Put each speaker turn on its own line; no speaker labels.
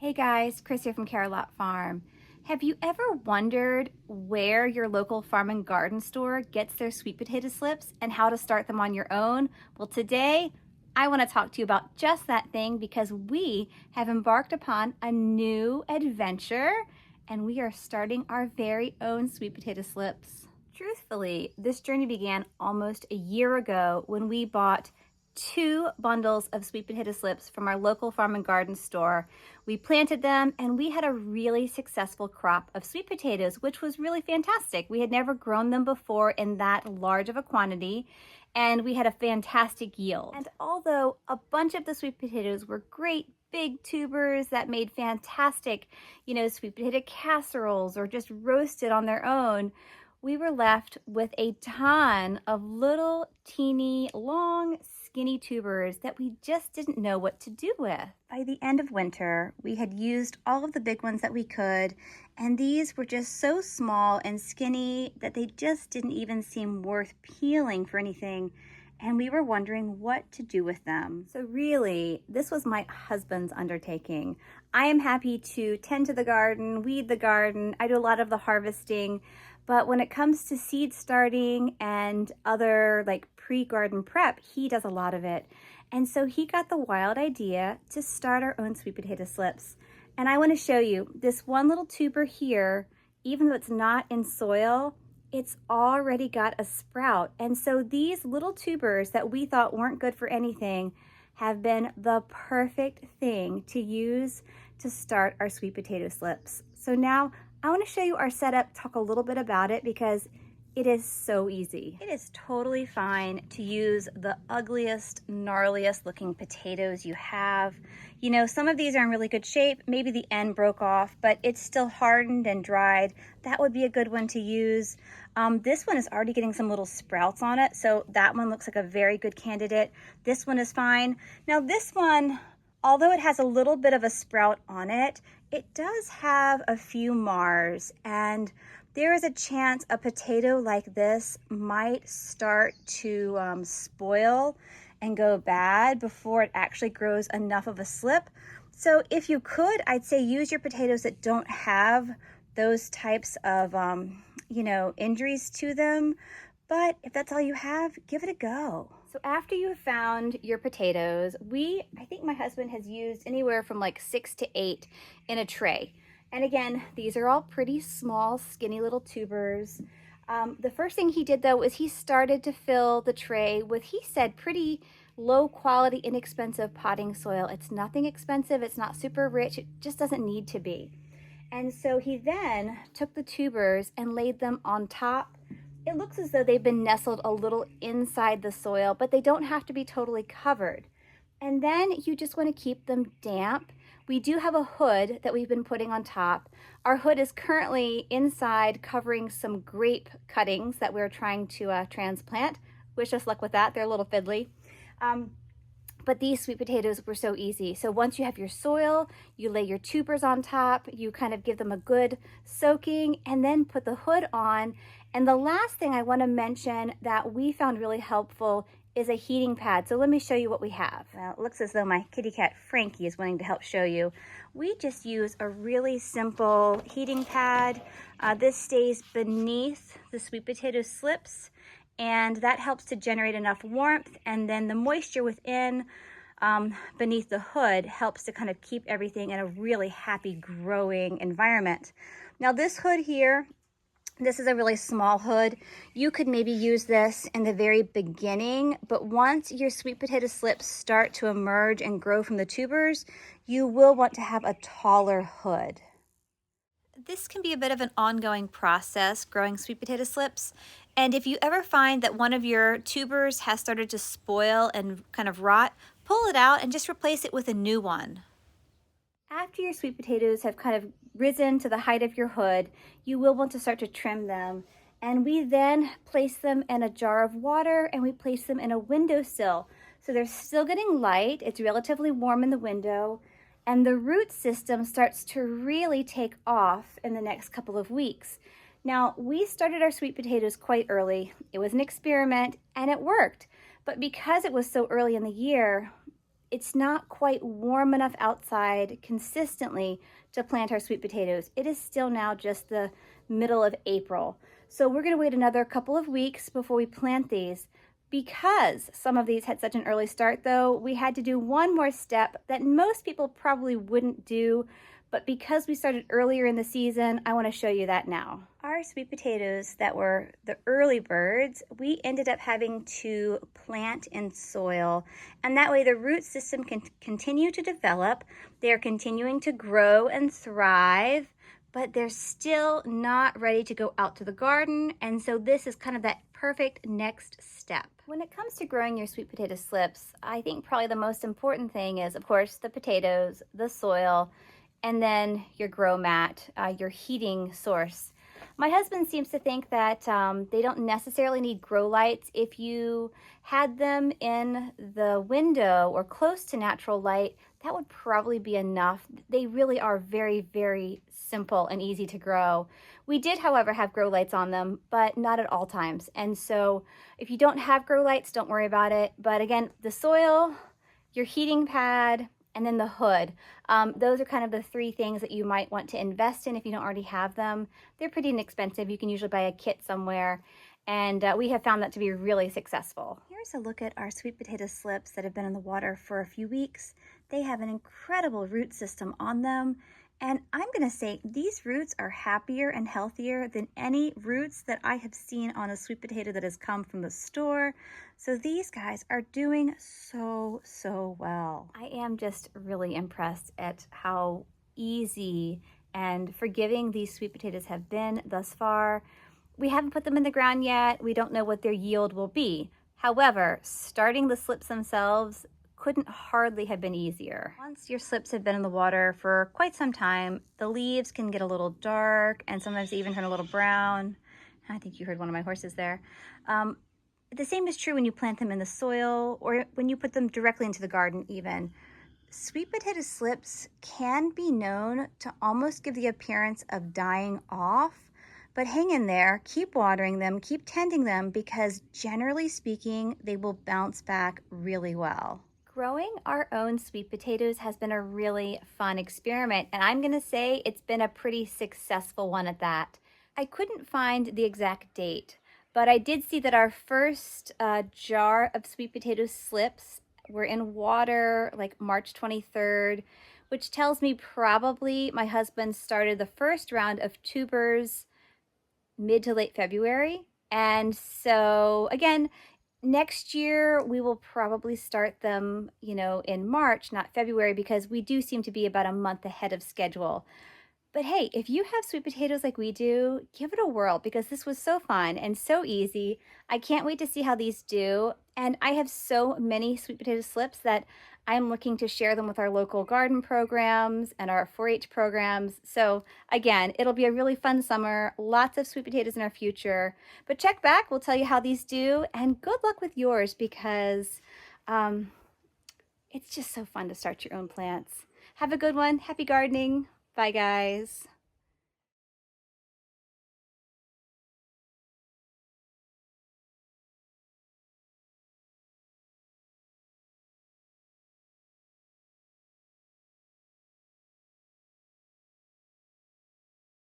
Hey guys, Chris here from Carolot Farm. Have you ever wondered where your local farm and garden store gets their sweet potato slips and how to start them on your own? Well, today I want to talk to you about just that thing because we have embarked upon a new adventure and we are starting our very own sweet potato slips. Truthfully, this journey began almost a year ago when we bought 2 bundles of sweet potato slips from our local farm and garden store. We planted them and we had a really successful crop of sweet potatoes, which was really fantastic. We had never grown them before in that large of a quantity, and we had a fantastic yield. And although a bunch of the sweet potatoes were great big tubers that made fantastic, sweet potato casseroles or just roasted on their own, we were left with a ton of little teeny long skinny tubers that we just didn't know what to do with. By the end of winter, we had used all of the big ones that we could, and these were just so small and skinny that they just didn't even seem worth peeling for anything, and we were wondering what to do with them. So really, this was my husband's undertaking. I am happy to tend to the garden, weed the garden, I do a lot of the harvesting, but when it comes to seed starting and other like pre-garden prep, he does a lot of it. And so he got the wild idea to start our own sweet potato slips. And I want to show you this one little tuber here, even though it's not in soil, it's already got a sprout. And so these little tubers that we thought weren't good for anything have been the perfect thing to use to start our sweet potato slips. So now I want to show you our setup, talk a little bit about it because it is so easy. It is totally fine to use the ugliest, gnarliest looking potatoes you have. You know, some of these are in really good shape. Maybe the end broke off, but it's still hardened and dried. That would be a good one to use. This one is already getting some little sprouts on it, so that one looks like a very good candidate. This one is fine. Now this one, although it has a little bit of a sprout on it, it does have a few mars, and there is a chance a potato like this might start to spoil and go bad before it actually grows enough of a slip. So if you could, I'd say use your potatoes that don't have those types of, injuries to them. But if that's all you have, give it a go. So after you have found your potatoes, I think my husband has used anywhere from like 6 to 8 in a tray. And again, these are all pretty small, skinny little tubers. The first thing he did though is he started to fill the tray with, he said, pretty low quality, inexpensive potting soil. It's nothing expensive, it's not super rich, it just doesn't need to be. And so he then took the tubers and laid them on top. It looks as though they've been nestled a little inside the soil, but they don't have to be totally covered. And then you just want to keep them damp. We do have a hood that we've been putting on top. Our hood is currently inside covering some grape cuttings that we're trying to transplant. Wish us luck with that, they're a little fiddly. But these sweet potatoes were so easy. So once you have your soil, you lay your tubers on top, you kind of give them a good soaking, and then put the hood on. And the last thing I want to mention that we found really helpful is a heating pad. So let me show you what we have. Well, it looks as though my kitty cat Frankie is wanting to help show you. We just use a really simple heating pad. This stays beneath the sweet potato slips, and that helps to generate enough warmth, and then the moisture within beneath the hood helps to kind of keep everything in a really happy growing environment. Now this hood here, this is a really small hood. You could maybe use this in the very beginning, but once your sweet potato slips start to emerge and grow from the tubers, you will want to have a taller hood. This can be a bit of an ongoing process, growing sweet potato slips. And if you ever find that one of your tubers has started to spoil and kind of rot, pull it out and just replace it with a new one. After your sweet potatoes have kind of risen to the height of your hood, you will want to start to trim them. And we then place them in a jar of water and we place them in a windowsill. So they're still getting light, it's relatively warm in the window, and the root system starts to really take off in the next couple of weeks. Now, we started our sweet potatoes quite early. It was an experiment and it worked. But because it was so early in the year, it's not quite warm enough outside consistently to plant our sweet potatoes. It is still now just the middle of April. So we're gonna wait another couple of weeks before we plant these. Because some of these had such an early start though, we had to do one more step that most people probably wouldn't do, but because we started earlier in the season, I want to show you that now. Our sweet potatoes that were the early birds, we ended up having to plant in soil, and that way the root system can continue to develop. They're continuing to grow and thrive, but they're still not ready to go out to the garden, and so this is kind of that perfect next step. When it comes to growing your sweet potato slips, I think probably the most important thing is, of course, the potatoes, the soil, and then your grow mat, your heating source. My husband seems to think that they don't necessarily need grow lights. If you had them in the window or close to natural light, that would probably be enough. They really are very, very simple and easy to grow. We did, however, have grow lights on them, but not at all times. And so if you don't have grow lights, don't worry about it. But again, the soil, your heating pad, and then the hood. Those are kind of the three things that you might want to invest in if you don't already have them. They're pretty inexpensive. You can usually buy a kit somewhere. And we have found that to be really successful. Here's a look at our sweet potato slips that have been in the water for a few weeks. They have an incredible root system on them. And I'm gonna say these roots are happier and healthier than any roots that I have seen on a sweet potato that has come from the store. So these guys are doing so well. I am just really impressed at how easy and forgiving these sweet potatoes have been thus far. We haven't put them in the ground yet. We don't know what their yield will be. However, starting the slips themselves couldn't hardly have been easier. Once your slips have been in the water for quite some time, the leaves can get a little dark and sometimes even turn a little brown. I think you heard one of my horses there. The same is true when you plant them in the soil or when you put them directly into the garden even. Sweet potato slips can be known to almost give the appearance of dying off, but hang in there, keep watering them, keep tending them, because generally speaking, they will bounce back really well. Growing our own sweet potatoes has been a really fun experiment, and I'm gonna say it's been a pretty successful one at that. I couldn't find the exact date, but I did see that our first jar of sweet potato slips were in water like March 23rd, which tells me probably my husband started the first round of tubers mid to late February. And so again, next year we will probably start them, in March, not February, because we do seem to be about a month ahead of schedule. But hey, if you have sweet potatoes like we do, give it a whirl, because this was so fun and so easy. I can't wait to see how these do. And I have so many sweet potato slips that I'm looking to share them with our local garden programs and our 4-H programs. So again, it'll be a really fun summer, lots of sweet potatoes in our future. But check back, we'll tell you how these do, and good luck with yours, because it's just so fun to start your own plants. Have a good one. Happy gardening. Bye, guys.